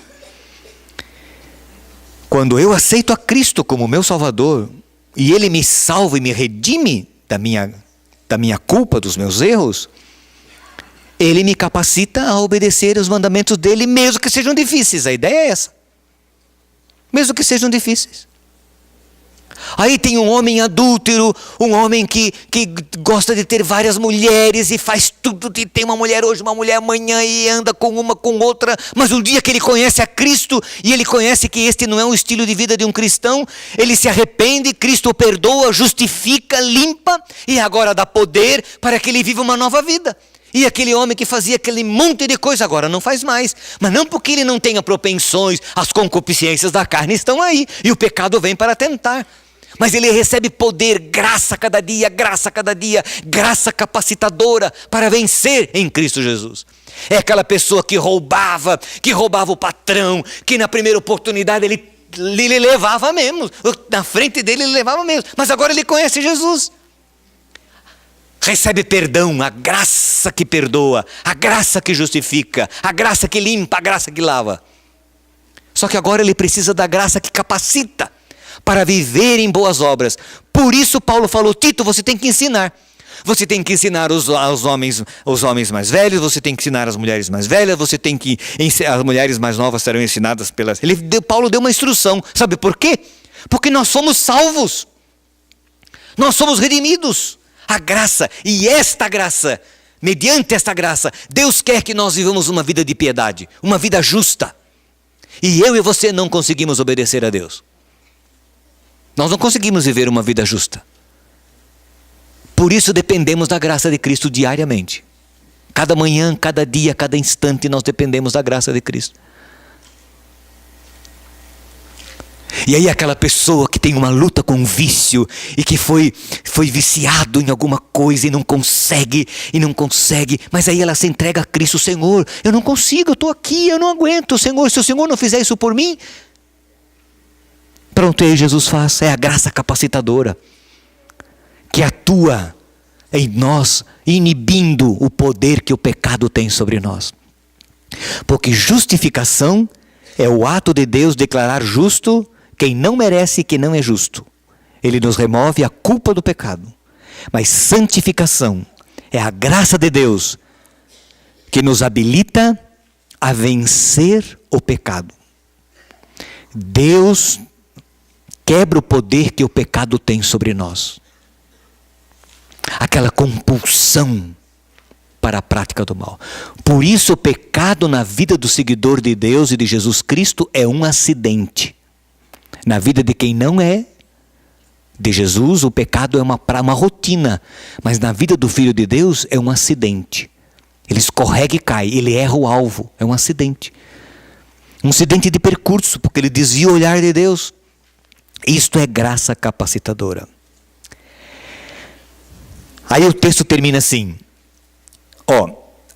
quando eu aceito a Cristo como meu Salvador, e Ele me salva e me redime da minha culpa, dos meus erros, Ele me capacita a obedecer os mandamentos dEle, mesmo que sejam difíceis. A ideia é essa. Mesmo que sejam difíceis. Aí tem um homem adúltero, um homem que gosta de ter várias mulheres e faz tudo, e tem uma mulher hoje, uma mulher amanhã e anda com uma, com outra, mas um dia que ele conhece a Cristo e ele conhece que este não é um estilo de vida de um cristão, ele se arrepende, Cristo o perdoa, justifica, limpa e agora dá poder para que ele viva uma nova vida. E aquele homem que fazia aquele monte de coisa agora não faz mais, mas não porque ele não tenha propensões, as concupiscências da carne estão aí e o pecado vem para tentar. Mas ele recebe poder, graça cada dia, graça capacitadora para vencer em Cristo Jesus. É aquela pessoa que roubava o patrão, que na primeira oportunidade ele levava mesmo, na frente dele ele levava mesmo, mas agora ele conhece Jesus. Recebe perdão, a graça que perdoa, a graça que justifica, a graça que limpa, a graça que lava. Só que agora ele precisa da graça que capacita para viver em boas obras. Por isso Paulo falou, Tito, você tem que ensinar. Você tem que ensinar os homens mais velhos, você tem que ensinar as mulheres mais velhas, as mulheres mais novas serão ensinadas pelas... Paulo deu uma instrução, sabe por quê? Porque nós somos salvos. Nós somos redimidos. A graça, e esta graça, mediante esta graça, Deus quer que nós vivamos uma vida de piedade, uma vida justa. E eu e você não conseguimos obedecer a Deus. Nós não conseguimos viver uma vida justa. Por isso dependemos da graça de Cristo diariamente. Cada manhã, cada dia, cada instante nós dependemos da graça de Cristo. E aí aquela pessoa que tem uma luta com um vício e que foi viciado em alguma coisa e não consegue, mas aí ela se entrega a Cristo. Senhor, eu não consigo, eu estou aqui, eu não aguento. Senhor, se o Senhor não fizer isso por mim, pronto, aí Jesus faz. É a graça capacitadora que atua em nós, inibindo o poder que o pecado tem sobre nós. Porque justificação é o ato de Deus declarar justo quem não merece e quem não é justo. Ele nos remove a culpa do pecado. Mas santificação é a graça de Deus que nos habilita a vencer o pecado. Deus quebra o poder que o pecado tem sobre nós. Aquela compulsão para a prática do mal. Por isso o pecado na vida do seguidor de Deus e de Jesus Cristo é um acidente. Na vida de quem não é de Jesus, o pecado é uma rotina. Mas na vida do Filho de Deus é um acidente. Ele escorrega e cai, ele erra o alvo, é um acidente. Um acidente de percurso, porque ele desvia o olhar de Deus. Isto é graça capacitadora. Aí o texto termina assim.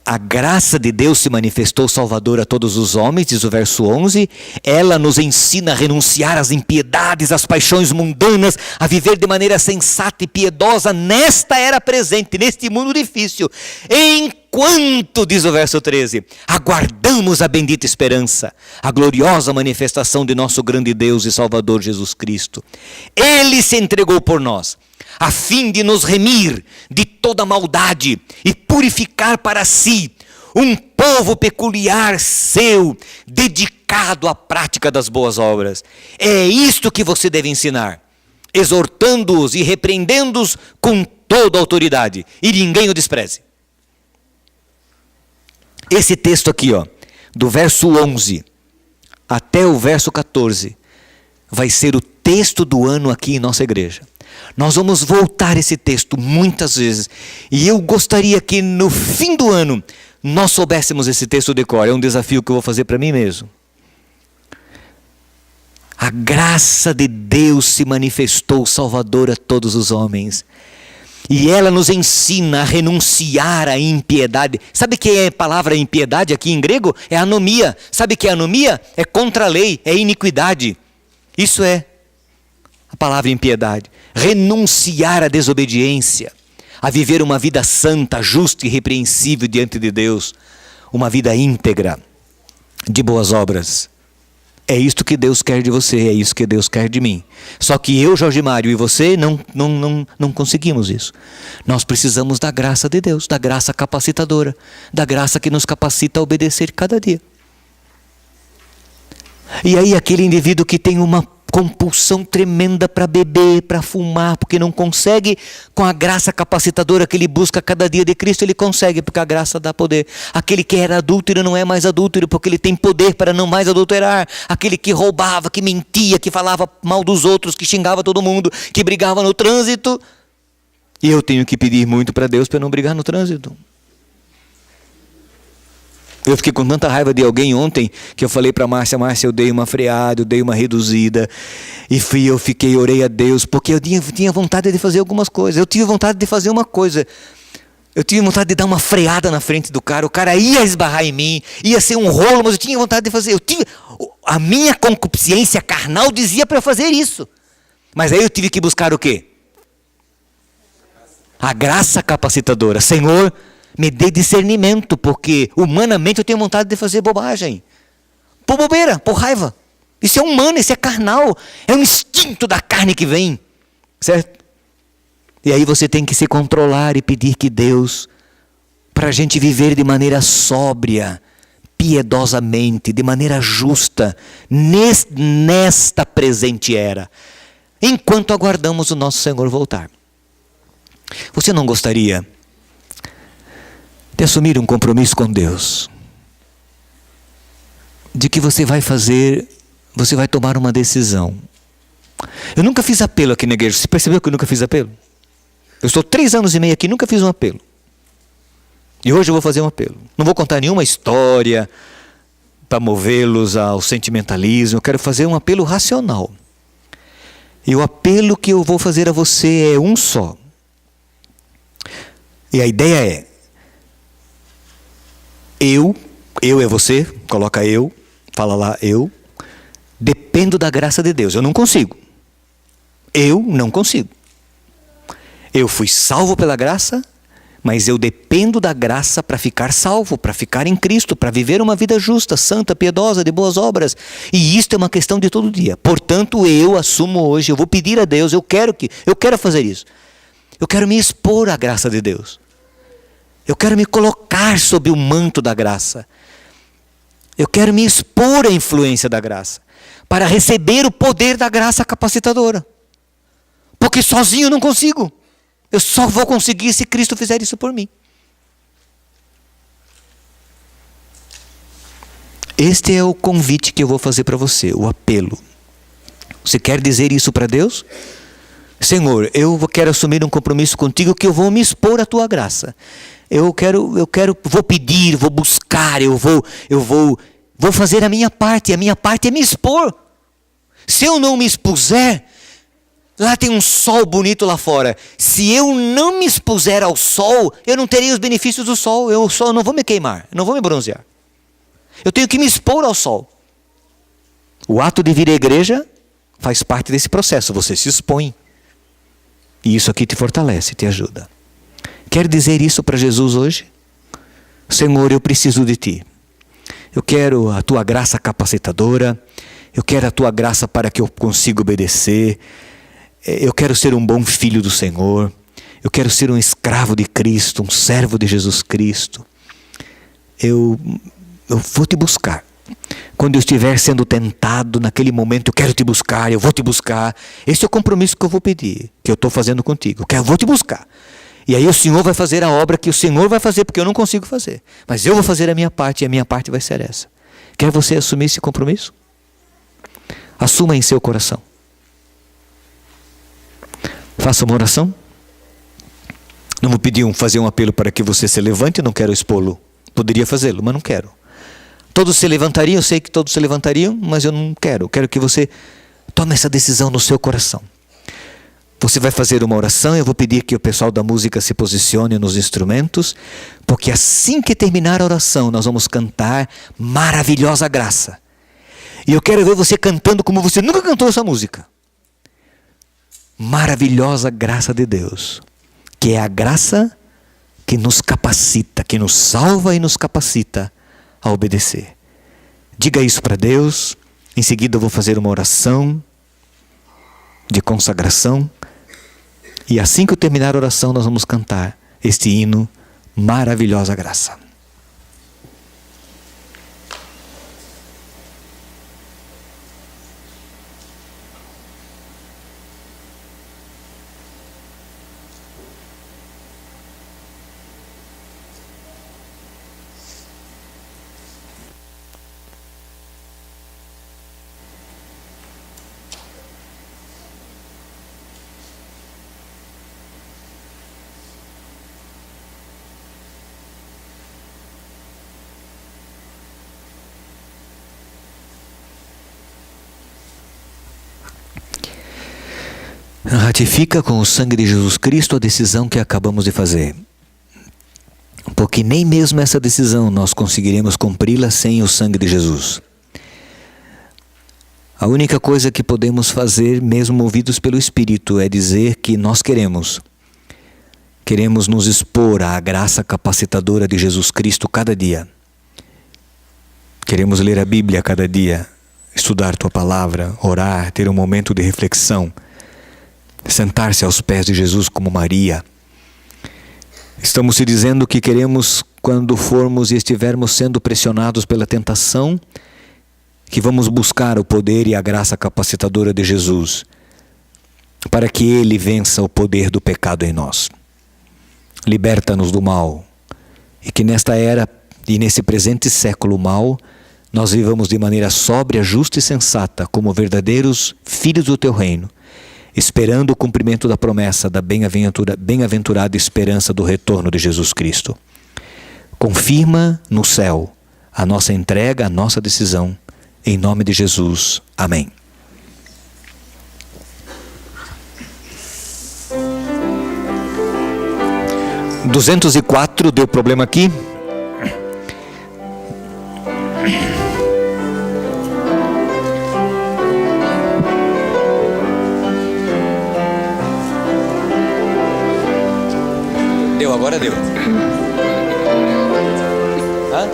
A graça de Deus se manifestou salvadora a todos os homens, diz o verso 11. Ela nos ensina a renunciar às impiedades, às paixões mundanas, a viver de maneira sensata e piedosa nesta era presente, neste mundo difícil. Enquanto, diz o verso 13, aguardamos a bendita esperança, a gloriosa manifestação de nosso grande Deus e Salvador Jesus Cristo. Ele se entregou por nós, a fim de nos remir de toda maldade e purificar para si um povo peculiar seu, dedicado à prática das boas obras. É isto que você deve ensinar, exortando-os e repreendendo-os com toda a autoridade, e ninguém o despreze. Esse texto aqui, do verso 11 até o verso 14, vai ser o texto do ano aqui em nossa igreja. Nós vamos voltar esse texto muitas vezes. E eu gostaria que no fim do ano nós soubéssemos esse texto de cor. É um desafio que eu vou fazer para mim mesmo. A graça de Deus se manifestou salvadora a todos os homens. E ela nos ensina a renunciar à impiedade. Sabe o que é a palavra impiedade aqui em grego? É anomia. Sabe o que é anomia? É contra a lei, é iniquidade. Isso é a palavra impiedade. Renunciar à desobediência, a viver uma vida santa, justa e irrepreensível diante de Deus, uma vida íntegra, de boas obras. É isto que Deus quer de você, é isso que Deus quer de mim. Só que eu, Jorge Mário, e você não conseguimos isso. Nós precisamos da graça de Deus, da graça capacitadora, da graça que nos capacita a obedecer cada dia. E aí aquele indivíduo que tem uma compulsão tremenda para beber, para fumar, porque não consegue, com a graça capacitadora que ele busca cada dia de Cristo, ele consegue, porque a graça dá poder. Aquele que era adúltero não é mais adúltero, porque ele tem poder para não mais adulterar. Aquele que roubava, que mentia, que falava mal dos outros, que xingava todo mundo, que brigava no trânsito. E eu tenho que pedir muito para Deus para não brigar no trânsito. Eu fiquei com tanta raiva de alguém ontem, que eu falei para a Márcia, eu dei uma freada, eu dei uma reduzida, e orei a Deus, porque eu tinha vontade de fazer algumas coisas. Eu tive vontade de fazer uma coisa, eu tive vontade de dar uma freada na frente do cara, o cara ia esbarrar em mim, ia ser um rolo, mas eu tinha vontade de fazer. A minha concupiscência carnal dizia para eu fazer isso, mas aí eu tive que buscar o quê? A graça capacitadora. Senhor, me dê discernimento, porque humanamente eu tenho vontade de fazer bobagem. Por bobeira, por raiva. Isso é humano, isso é carnal. É um instinto da carne que vem. Certo? E aí você tem que se controlar e pedir que Deus, para a gente viver de maneira sóbria, piedosamente, de maneira justa, nesta presente era, enquanto aguardamos o nosso Senhor voltar. Você não gostaria de assumir um compromisso com Deus, de que você vai tomar uma decisão? Eu nunca fiz apelo aqui na igreja. Você percebeu que eu nunca fiz apelo? Eu estou 3 anos e meio aqui, nunca fiz um apelo. E hoje eu vou fazer um apelo. Não vou contar nenhuma história para movê-los ao sentimentalismo. Eu quero fazer um apelo racional. E o apelo que eu vou fazer a você é um só. E a ideia é: eu é você, coloca eu, fala lá eu, dependo da graça de Deus, eu não consigo. Eu não consigo. Eu fui salvo pela graça, mas eu dependo da graça para ficar salvo, para ficar em Cristo, para viver uma vida justa, santa, piedosa, de boas obras. E isto é uma questão de todo dia. Portanto, eu assumo hoje, eu vou pedir a Deus, eu quero fazer isso. Eu quero me expor à graça de Deus. Eu quero me colocar sob o manto da graça. Eu quero me expor à influência da graça, para receber o poder da graça capacitadora. Porque sozinho eu não consigo. Eu só vou conseguir se Cristo fizer isso por mim. Este é o convite que eu vou fazer para você, o apelo. Você quer dizer isso para Deus? Senhor, eu quero assumir um compromisso contigo que eu vou me expor à tua graça. Vou pedir, vou buscar, vou fazer a minha parte é me expor. Se eu não me expuser, lá tem um sol bonito lá fora. Se eu não me expuser ao sol, eu não terei os benefícios do sol. Eu não vou me queimar, eu não vou me bronzear. Eu tenho que me expor ao sol. O ato de vir à igreja faz parte desse processo. Você se expõe. E isso aqui te fortalece, te ajuda. Quer dizer isso para Jesus hoje? Senhor, eu preciso de ti. Eu quero a tua graça capacitadora. Eu quero a tua graça para que eu consiga obedecer. Eu quero ser um bom filho do Senhor. Eu quero ser um escravo de Cristo, um servo de Jesus Cristo. Eu vou te buscar. Quando eu estiver sendo tentado, naquele momento eu quero te buscar, eu vou te buscar. Esse é o compromisso que eu vou pedir, que eu estou fazendo contigo. Eu vou te buscar. E aí o Senhor vai fazer a obra que o Senhor vai fazer, porque eu não consigo fazer. Mas eu vou fazer a minha parte, e a minha parte vai ser essa. Quer você assumir esse compromisso? Assuma em seu coração. Faça uma oração. Não vou fazer um apelo para que você se levante, não quero expô-lo. Poderia fazê-lo, mas não quero. Todos se levantariam, eu sei que todos se levantariam, mas eu não quero. Eu quero que você tome essa decisão no seu coração. Você vai fazer uma oração, eu vou pedir que o pessoal da música se posicione nos instrumentos, porque assim que terminar a oração, nós vamos cantar Maravilhosa Graça. E eu quero ver você cantando como você nunca cantou essa música. Maravilhosa graça de Deus, que é a graça que nos capacita, que nos salva e nos capacita a obedecer. Diga isso para Deus. Em seguida eu vou fazer uma oração de consagração. E assim que eu terminar a oração, nós vamos cantar este hino, Maravilhosa Graça. Ratifica com o sangue de Jesus Cristo a decisão que acabamos de fazer. Porque nem mesmo essa decisão nós conseguiremos cumpri-la sem o sangue de Jesus. A única coisa que podemos fazer, mesmo movidos pelo Espírito, é dizer que nós queremos nos expor à graça capacitadora de Jesus Cristo cada dia. Queremos ler a Bíblia cada dia, estudar Tua Palavra, orar, ter um momento de reflexão, sentar-se aos pés de Jesus como Maria. Estamos te dizendo que queremos, quando formos e estivermos sendo pressionados pela tentação, que vamos buscar o poder e a graça capacitadora de Jesus, para que Ele vença o poder do pecado em nós. Liberta-nos do mal, e que nesta era e nesse presente século mal, nós vivamos de maneira sóbria, justa e sensata, como verdadeiros filhos do Teu reino, esperando o cumprimento da promessa da bem-aventurada esperança do retorno de Jesus Cristo. Confirma no céu a nossa entrega, a nossa decisão, em nome de Jesus. Amém. 204, deu problema aqui. Deu, agora deu. Hã? Tá.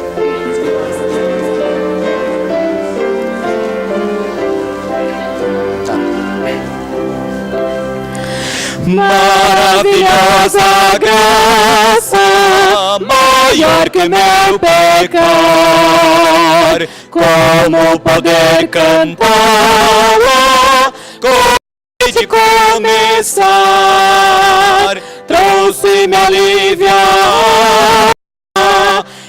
Maravilhosa graça, maior que meu pecar, como poder cantá-la, como de começar, trouxe-me alívio,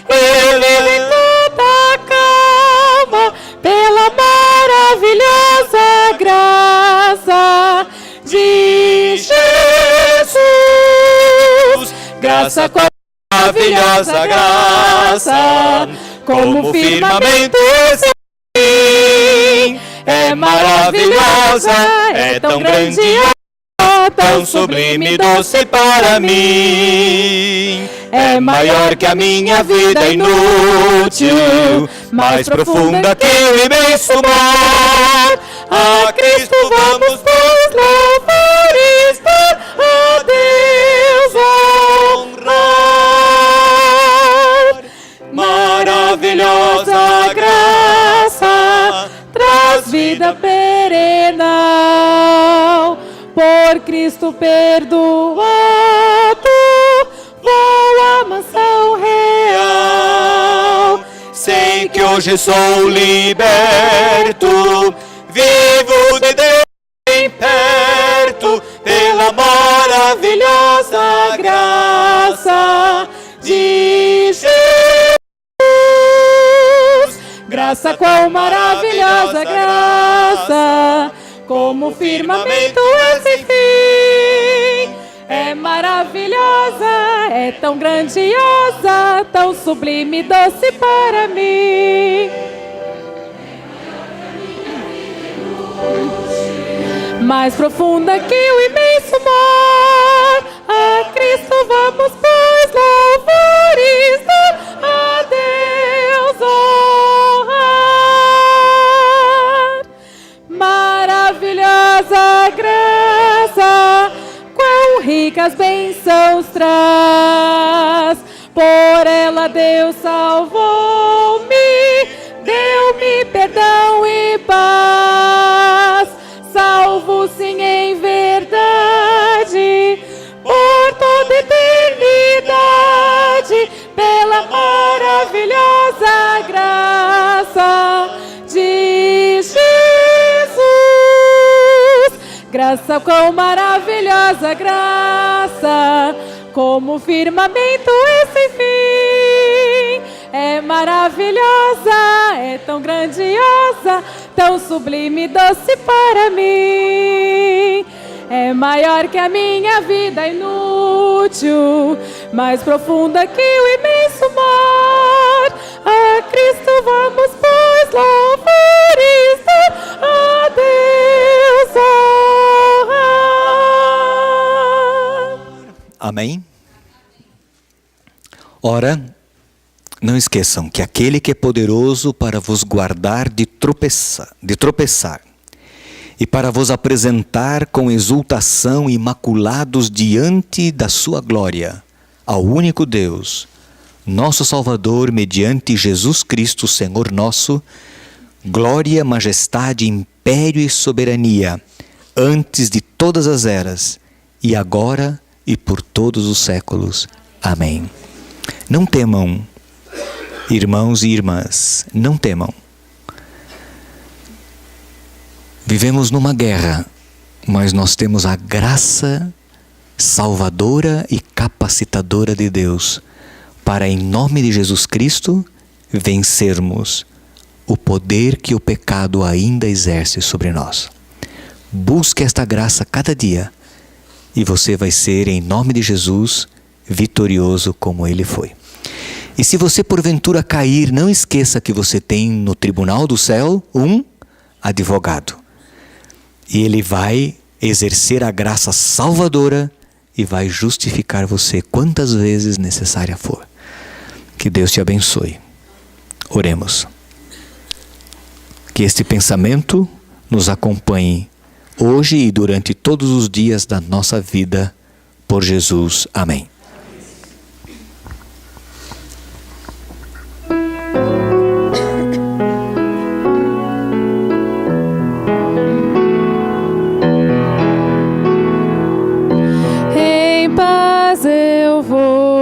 ele toda calma, pela maravilhosa graça de Jesus. Graça com a maravilhosa graça, como firmamento esse é maravilhosa, é tão grandiosa, tão sublime e doce para mim. É maior que a minha vida inútil, mais profunda que o imenso mar. A Cristo vamos, pois, louvar e estar a Deus honrar. Maravilhosa graça, traz vida perenal. Por Cristo perdoado, vou à mansão real. Sei que hoje sou liberto, vivo de Deus bem perto, pela maravilhosa graça de Jesus. Graça, qual maravilhosa graça, como firmamento esse fim. É maravilhosa, é tão grandiosa, tão sublime e doce para mim. Mais profunda que o imenso mar, a Cristo vamos, pois, louvar e estar a Deus honrar. Maravilhosa graça, quão ricas bênçãos traz, por ela Deus salvou-me, deu-me perdão e paz. Salvo sim em verdade, por toda eternidade, pela maravilhosa graça de Jesus. Graça, com maravilhosa graça, como firmamento esse fim. É maravilhosa, é tão grandiosa, tão sublime e doce para mim. É maior que a minha vida inútil, mais profunda que o imenso mar. A Cristo vamos, pois, louvar e estar a Deus honrar. Amém? Ora, não esqueçam que aquele que é poderoso para vos guardar de tropeçar e para vos apresentar com exultação imaculados diante da sua glória, ao único Deus, nosso Salvador, mediante Jesus Cristo, Senhor nosso, glória, majestade, império e soberania, antes de todas as eras, e agora e por todos os séculos. Amém. Não temam, irmãos e irmãs, não temam. Vivemos numa guerra, mas nós temos a graça salvadora e capacitadora de Deus para, em nome de Jesus Cristo, vencermos o poder que o pecado ainda exerce sobre nós. Busque esta graça cada dia e você vai ser, em nome de Jesus, vitorioso como ele foi. E se você porventura cair, não esqueça que você tem no tribunal do céu um advogado. E ele vai exercer a graça salvadora e vai justificar você quantas vezes necessária for. Que Deus te abençoe. Oremos. Que este pensamento nos acompanhe hoje e durante todos os dias da nossa vida. Por Jesus. Amém. Em paz eu vou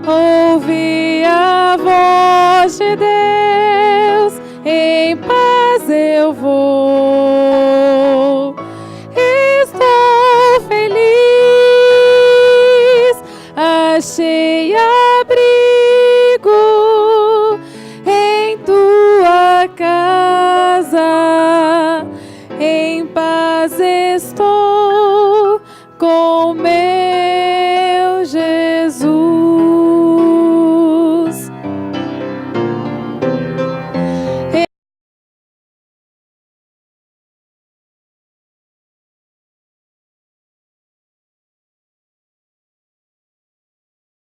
ouvir a voz de Deus. Em paz eu vou. Estou feliz. Achei abrigo em tua casa. Em paz estou com meu